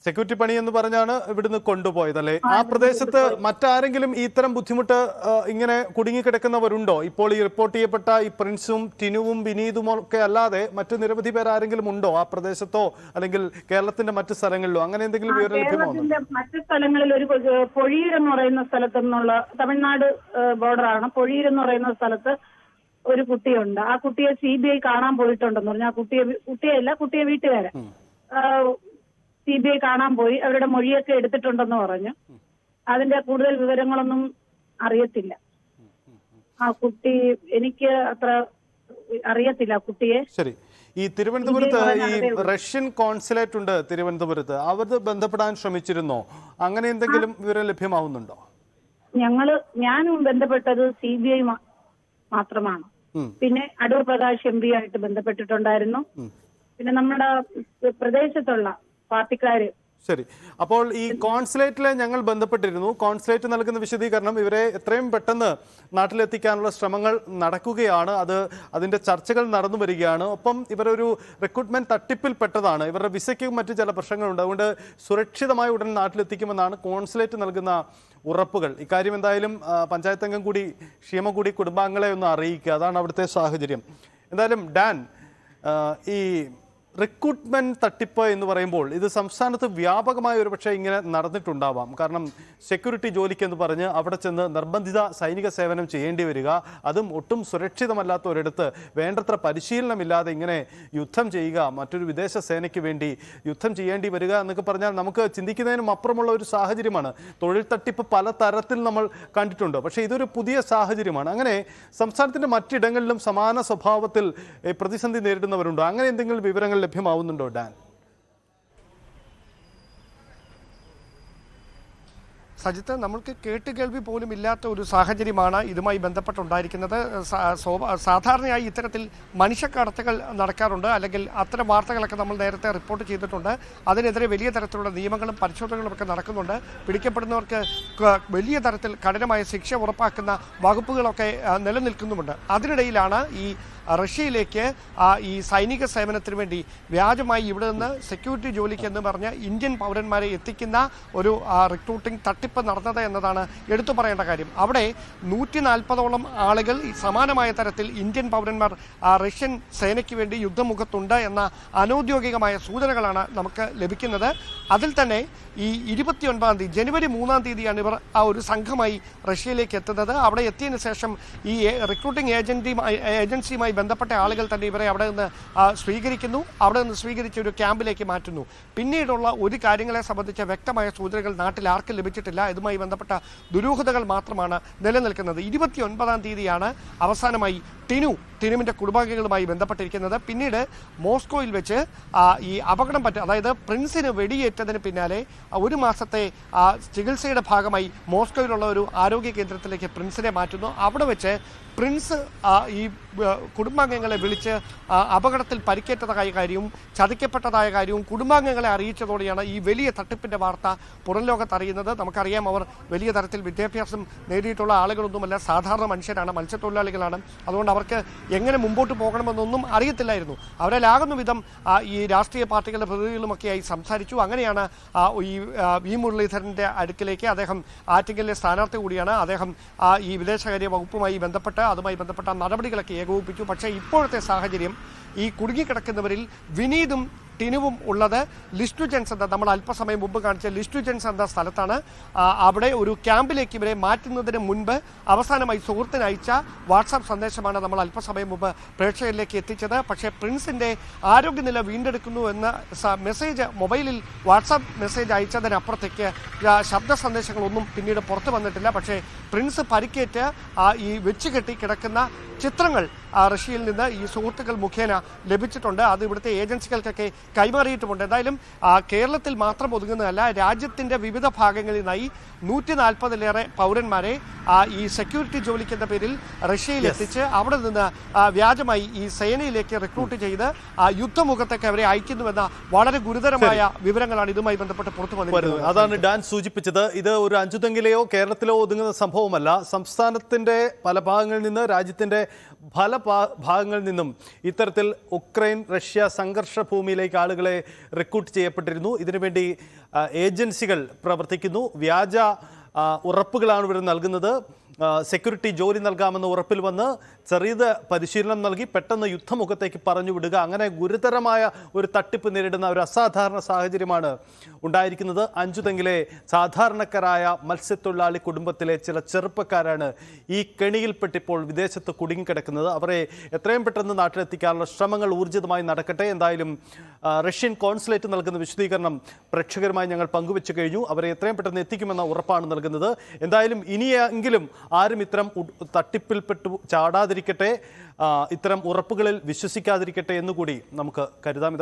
സെക്യൂരിറ്റി പണി എന്ന് പറഞ്ഞാണ് ഇവിടുന്ന് കൊണ്ടുപോയതല്ലേ? ആ പ്രദേശത്ത് മറ്റാരെങ്കിലും ഇത്തരം ബുദ്ധിമുട്ട് ഇങ്ങനെ കുടുങ്ങിക്കിടക്കുന്നവരുണ്ടോ? ഇപ്പോൾ ഈ റിപ്പോർട്ട് ചെയ്യപ്പെട്ട ഈ പ്രിൻസും ടിനുവും വിനീതും ഒക്കെ അല്ലാതെ മറ്റു നിരവധി പേർ ആരെങ്കിലും ഉണ്ടോ ആ പ്രദേശത്തോ അല്ലെങ്കിൽ കേരളത്തിന്റെ മറ്റു സ്ഥലങ്ങളിലോ? അങ്ങനെ എന്തെങ്കിലും വിവരം ലഭ്യമാണോ? മറ്റു സ്ഥലങ്ങളിൽ ഒരു പൊഴിയൂർ എന്ന് പറയുന്ന സ്ഥലത്ത് നിന്നുള്ള, തമിഴ്നാട് ബോർഡറാണ്, പൊഴിയൂർ എന്ന് പറയുന്ന സ്ഥലത്ത് ഒരു കുട്ടിയുണ്ട്. ആ കുട്ടിയെ CBI കാണാൻ പോയിട്ടുണ്ടെന്ന് പറഞ്ഞു. ആ കുട്ടിയെ വീട്ടുകാരെ CBI കാണാൻ പോയി. അവരുടെ മൊഴിയൊക്കെ എടുത്തിട്ടുണ്ടെന്ന് പറഞ്ഞു. അതിന്റെ കൂടുതൽ വിവരങ്ങളൊന്നും അറിയത്തില്ല. ആ കുട്ടി, എനിക്ക് അത്ര അറിയത്തില്ല കുട്ടിയെ. ശരി, ഈ തിരുവനന്തപുരത്ത് ഈ റഷ്യൻ കോൺസുലേറ്റ് ഉണ്ട് തിരുവനന്തപുരത്ത്, അവർ ബന്ധപ്പെടാൻ ശ്രമിച്ചിരുന്നോ? അങ്ങനെ എന്തെങ്കിലും വിവരം ലഭ്യമാവുന്നുണ്ടോ? ഞാനും ബന്ധപ്പെട്ടത് CBI മാത്രമാണ്. പിന്നെ അടൂർ പ്രകാശ് MP ആയിട്ട് ബന്ധപ്പെട്ടിട്ടുണ്ടായിരുന്നു. പിന്നെ നമ്മുടെ പ്രദേശത്തുള്ള പാർട്ടിക്കാര്. ശരി, അപ്പോൾ ഈ കോൺസുലേറ്റിലെ ഞങ്ങൾ ബന്ധപ്പെട്ടിരുന്നു. കോൺസുലേറ്റ് നൽകുന്ന വിശദീകരണം ഇവരെ എത്രയും പെട്ടെന്ന് നാട്ടിലെത്തിക്കാനുള്ള ശ്രമങ്ങൾ നടക്കുകയാണ്, അതിന്റെ ചർച്ചകൾ നടന്നു വരികയാണ്. ഒപ്പം ഇവരൊരു റിക്രൂട്ട്മെന്റ് തട്ടിപ്പിൽ പെട്ടതാണ്, ഇവരുടെ വിസയ്ക്കും മറ്റു ചില പ്രശ്നങ്ങളുണ്ട്, അതുകൊണ്ട് സുരക്ഷിതമായി ഉടൻ നാട്ടിലെത്തിക്കുമെന്നാണ് കോൺസുലേറ്റ് നൽകുന്ന ഉറപ്പുകൾ. ഇക്കാര്യം എന്തായാലും പഞ്ചായത്ത് അംഗം കൂടി ക്ഷേമം കൂടി കുടുംബാംഗങ്ങളെ ഒന്ന് അറിയിക്കുക, അതാണ് അവിടുത്തെ സാഹചര്യം. എന്തായാലും ഡാൻ, ഈ റിക്രൂട്ട്മെന്റ് തട്ടിപ്പ് എന്ന് പറയുമ്പോൾ ഇത് സംസ്ഥാനത്ത് വ്യാപകമായ ഒരു പക്ഷേ ഇങ്ങനെ നടന്നിട്ടുണ്ടാവാം. കാരണം സെക്യൂരിറ്റി ജോലിക്കെന്ന് പറഞ്ഞ് അവിടെ ചെന്ന് നിർബന്ധിത സൈനിക സേവനം ചെയ്യേണ്ടി വരിക, അതും ഒട്ടും സുരക്ഷിതമല്ലാത്ത ഒരിടത്ത് വേണ്ടത്ര പരിശീലനമില്ലാതെ ഇങ്ങനെ യുദ്ധം ചെയ്യുക, മറ്റൊരു വിദേശ സേനയ്ക്ക് വേണ്ടി യുദ്ധം ചെയ്യേണ്ടി വരിക എന്നൊക്കെ പറഞ്ഞാൽ നമുക്ക് ചിന്തിക്കുന്നതിനും അപ്പുറമുള്ള ഒരു സാഹചര്യമാണ്. തൊഴിൽ തട്ടിപ്പ് പല തരത്തിൽ നമ്മൾ കണ്ടിട്ടുണ്ട്, പക്ഷേ ഇതൊരു പുതിയ സാഹചര്യമാണ്. അങ്ങനെ സംസ്ഥാനത്തിൻ്റെ മറ്റിടങ്ങളിലും സമാന സ്വഭാവത്തിൽ പ്രതിസന്ധി നേരിടുന്നവരുണ്ടോ? അങ്ങനെ എന്തെങ്കിലും വിവരങ്ങൾ ലഭ്യമാവുന്നുണ്ടോ ഡാൻ? സജിത്ത്, നമ്മൾക്ക് കേട്ടുകേൾവി പോലും ഇല്ലാത്ത ഒരു സാഹചര്യമാണ് ഇതുമായി ബന്ധപ്പെട്ടുണ്ടായിരിക്കുന്നത്. സാധാരണയായി ഇത്തരത്തിൽ മനുഷ്യക്കടത്തുകൾ നടക്കാറുണ്ട്, അല്ലെങ്കിൽ അത്തരം വാർത്തകളൊക്കെ നമ്മൾ നേരത്തെ റിപ്പോർട്ട് ചെയ്തിട്ടുണ്ട്. അതിനെതിരെ വലിയ തരത്തിലുള്ള നിയമങ്ങളും പരിശോധനകളും ഒക്കെ നടക്കുന്നുണ്ട്. പിടിക്കപ്പെടുന്നവർക്ക് വലിയ തരത്തിൽ കഠിനമായ ശിക്ഷ ഉറപ്പാക്കുന്ന വകുപ്പുകളൊക്കെ നിലനിൽക്കുന്നുമുണ്ട്. അതിനിടയിലാണ് ഈ റഷ്യയിലേക്ക് ഈ സൈനിക സേവനത്തിന് വേണ്ടി വ്യാജമായി ഇവിടെ നിന്ന് സെക്യൂരിറ്റി ജോലിക്ക് എന്ന് പറഞ്ഞ് ഇന്ത്യൻ പൗരന്മാരെ എത്തിക്കുന്ന ഒരു റിക്രൂട്ടിംഗ് തട്ടിപ്പ് നടന്നത് എന്നതാണ് എടുത്തു പറയേണ്ട കാര്യം. അവിടെ 140ഓളം ആളുകൾ സമാനമായ തരത്തിൽ ഇന്ത്യൻ പൗരന്മാർ റഷ്യൻ സേനയ്ക്ക് വേണ്ടി യുദ്ധമുഖത്തുണ്ട് എന്ന അനൗദ്യോഗികമായ സൂചനകളാണ് നമുക്ക് ലഭിക്കുന്നത്. അതിൽ തന്നെ ഈ 29-ാം തീയതി ജനുവരി 3-ാം തീയതിയാണ് ഇവർ ഒരു സംഘമായി റഷ്യയിലേക്ക് എത്തുന്നത്. അവിടെ എത്തിയതിനു ശേഷം ഈ റിക്രൂട്ടിംഗ് ഏജൻസിയുമായി ബന്ധപ്പെട്ട ആളുകൾ തന്നെ ഇവരെ അവിടെ നിന്ന് സ്വീകരിക്കുന്നു. അവിടെ നിന്ന് സ്വീകരിച്ച് ഒരു ക്യാമ്പിലേക്ക് മാറ്റുന്നു. പിന്നീടുള്ള ഒരു കാര്യങ്ങളെ സംബന്ധിച്ച വ്യക്തമായ സൂചനകൾ നാട്ടിൽ ആർക്കും ലഭിച്ചിട്ടില്ല. ഇതുമായി ബന്ധപ്പെട്ട ദുരൂഹതകൾ മാത്രമാണ് നിലനിൽക്കുന്നത്. 29-ാം തീയതിയാണ് അവസാനമായി ടിനുവിൻ്റെ കുടുംബാംഗങ്ങളുമായി ബന്ധപ്പെട്ടിരിക്കുന്നത്. പിന്നീട് മോസ്കോയിൽ വെച്ച് ഈ അപകടം അതായത് പ്രിൻസിന് വെടിയേറ്റതിന് പിന്നാലെ ഒരു മാസത്തെ ചികിത്സയുടെ ഭാഗമായി മോസ്കോയിലുള്ള ഒരു ആരോഗ്യ കേന്ദ്രത്തിലേക്ക് പ്രിൻസിനെ മാറ്റുന്നു. അവിടെ വെച്ച് പ്രിൻസ് ഈ കുടുംബാംഗങ്ങളെ വിളിച്ച് അപകടത്തിൽ പരിക്കേറ്റതായ കാര്യവും ചതിക്കപ്പെട്ടതായ കാര്യവും കുടുംബാംഗങ്ങളെ അറിയിച്ചതോടെയാണ് ഈ വലിയ തട്ടിപ്പിൻ്റെ വാർത്ത പുറം ലോകത്ത് അറിയുന്നത്. നമുക്കറിയാം, അവർ വലിയ തരത്തിൽ വിദ്യാഭ്യാസം നേടിയിട്ടുള്ള ആളുകളൊന്നുമല്ല, സാധാരണ മനുഷ്യരാണ്, മത്സ്യത്തൊഴിലാളികളാണ്. അതുകൊണ്ട് അവർക്ക് എങ്ങനെ മുമ്പോട്ട് പോകണമെന്നൊന്നും അറിയത്തില്ലായിരുന്നു. അവരിലാകുന്ന വിധം ഈ രാഷ്ട്രീയ പാർട്ടികളുടെ പ്രതിനിധികളുമൊക്കെയായി സംസാരിച്ചു. അങ്ങനെയാണ് ഈ മുരളീധരൻ്റെ അടുക്കിലേക്ക്, അദ്ദേഹം ആറ്റിങ്ങലിലെ സ്ഥാനാർത്ഥി കൂടിയാണ്, അദ്ദേഹം ഈ വിദേശകാര്യ വകുപ്പുമായി ബന്ധപ്പെട്ട് അതുമായി ബന്ധപ്പെട്ട നടപടികളൊക്കെ ഏകോപിപ്പിച്ചു. പക്ഷേ ഇപ്പോഴത്തെ സാഹചര്യം ഈ കുടുങ്ങിക്കിടക്കുന്നവരിൽ വിനീതും ടിനുവും ഉള്ളത് ലിസ്റ്റു ജെൻസ് എന്ന, നമ്മൾ അല്പസമയം മുമ്പ് കാണിച്ച ലിസ്റ്റു ജെൻസ് എന്ന സ്ഥലത്താണ്. അവിടെ ഒരു ക്യാമ്പിലേക്ക് ഇവരെ മാറ്റുന്നതിന് മുൻപ് അവസാനമായി സുഹൃത്തിന് അയച്ച വാട്സാപ്പ് സന്ദേശമാണ് നമ്മൾ അല്പസമയം മുമ്പ് പ്രേക്ഷകരിലേക്ക് എത്തിച്ചത്. പക്ഷേ പ്രിൻസിൻ്റെ ആരോഗ്യനില വീണ്ടെടുക്കുന്നു എന്ന മെസ്സേജ് മൊബൈലിൽ വാട്സാപ്പ് മെസ്സേജ് അയച്ചതിനപ്പുറത്തേക്ക് ശബ്ദ സന്ദേശങ്ങളൊന്നും പിന്നീട് പുറത്തു വന്നിട്ടില്ല. പക്ഷേ പ്രിൻസ് പരിക്കേറ്റ് ഈ വെച്ചുകെട്ടി കിടക്കുന്ന ചിത്രങ്ങൾ റഷ്യയിൽ നിന്ന് ഈ സുഹൃത്തുക്കൾ മുഖേന ലഭിച്ചിട്ടുണ്ട്. അത് ഇവിടുത്തെ ഏജൻസികൾക്കൊക്കെ കൈമാറിയിട്ടുമുണ്ട്. എന്തായാലും കേരളത്തിൽ മാത്രം ഒതുങ്ങുന്നതല്ല, രാജ്യത്തിൻ്റെ വിവിധ ഭാഗങ്ങളിൽ നിന്നായി 140-ലേറെ പൗരന്മാരെ ഈ സെക്യൂരിറ്റി ജോലിക്കെന്ന പേരിൽ റഷ്യയിൽ എത്തിച്ച് അവിടെ നിന്ന് വ്യാജമായി ഈ സേനയിലേക്ക് റിക്രൂട്ട് ചെയ്ത് യുദ്ധമുഖത്തേക്ക് അവരെ അയക്കുന്നുവെന്ന വളരെ ഗുരുതരമായ വിവരങ്ങളാണ് ഇതുമായി ബന്ധപ്പെട്ട് പുറത്തു വന്നിരിക്കുന്നത്. അതാണ് ഡാൻ സൂചിപ്പിച്ചത്. ഇത് ഒരു അഞ്ചുതെങ്ങിലെയോ കേരളത്തിലോ ഒതുങ്ങുന്ന സംഭവമല്ല. സംസ്ഥാനത്തിൻ്റെ പല ഭാഗങ്ങളിൽ നിന്ന്, രാജ്യത്തിൻ്റെ പല ഭാഗങ്ങളിൽ നിന്നും ഇത്തരത്തിൽ ഉക്രൈൻ റഷ്യ സംഘർഷ ഭൂമിയിലേക്ക് ആളുകളെ റിക്രൂട്ട് ചെയ്യപ്പെട്ടിരുന്നു. ഇതിനുവേണ്ടി ഏജൻസികൾ പ്രവർത്തിക്കുന്നു. വ്യാജ ഉറപ്പുകളാണ് ഇവർ നൽകുന്നത്. സെക്യൂരിറ്റി ജോലി നൽകാമെന്ന ഉറപ്പിൽ വന്ന് ചെറിയത് പരിശീലനം നൽകി പെട്ടെന്ന് യുദ്ധമുഖത്തേക്ക് പറഞ്ഞു വിടുക, അങ്ങനെ ഗുരുതരമായ ഒരു തട്ടിപ്പ് നേരിടുന്ന ഒരു അസാധാരണ സാഹചര്യമാണ് ഉണ്ടായിരിക്കുന്നത്. അഞ്ചുതെങ്ങിലെ സാധാരണക്കാരായ മത്സ്യത്തൊഴിലാളി കുടുംബത്തിലെ ചില ചെറുപ്പക്കാരാണ് ഈ കെണിയിൽപ്പെട്ടിപ്പോൾ വിദേശത്ത് കുടുങ്ങിക്കിടക്കുന്നത്. അവരെ എത്രയും പെട്ടെന്ന് നാട്ടിലെത്തിക്കാനുള്ള ശ്രമങ്ങൾ ഊർജിതമായി നടക്കട്ടെ. എന്തായാലും റഷ്യൻ കോൺസുലേറ്റ് നൽകുന്ന വിശദീകരണം പ്രേക്ഷകരുമായി ഞങ്ങൾ പങ്കുവെച്ചു കഴിഞ്ഞു. അവരെ എത്രയും പെട്ടെന്ന് എത്തിക്കുമെന്ന ഉറപ്പാണ് നൽകുന്നത്. എന്തായാലും ഇനിയെങ്കിലും ആരും ഇത്തരം തട്ടിപ്പിൽപ്പെട്ടു ചാടാതിരിക്കട്ടെ, ഇത്തരം ഉറപ്പുകളിൽ വിശ്വസിക്കാതിരിക്കട്ടെ എന്നുകൂടി നമുക്ക് കരുതാം.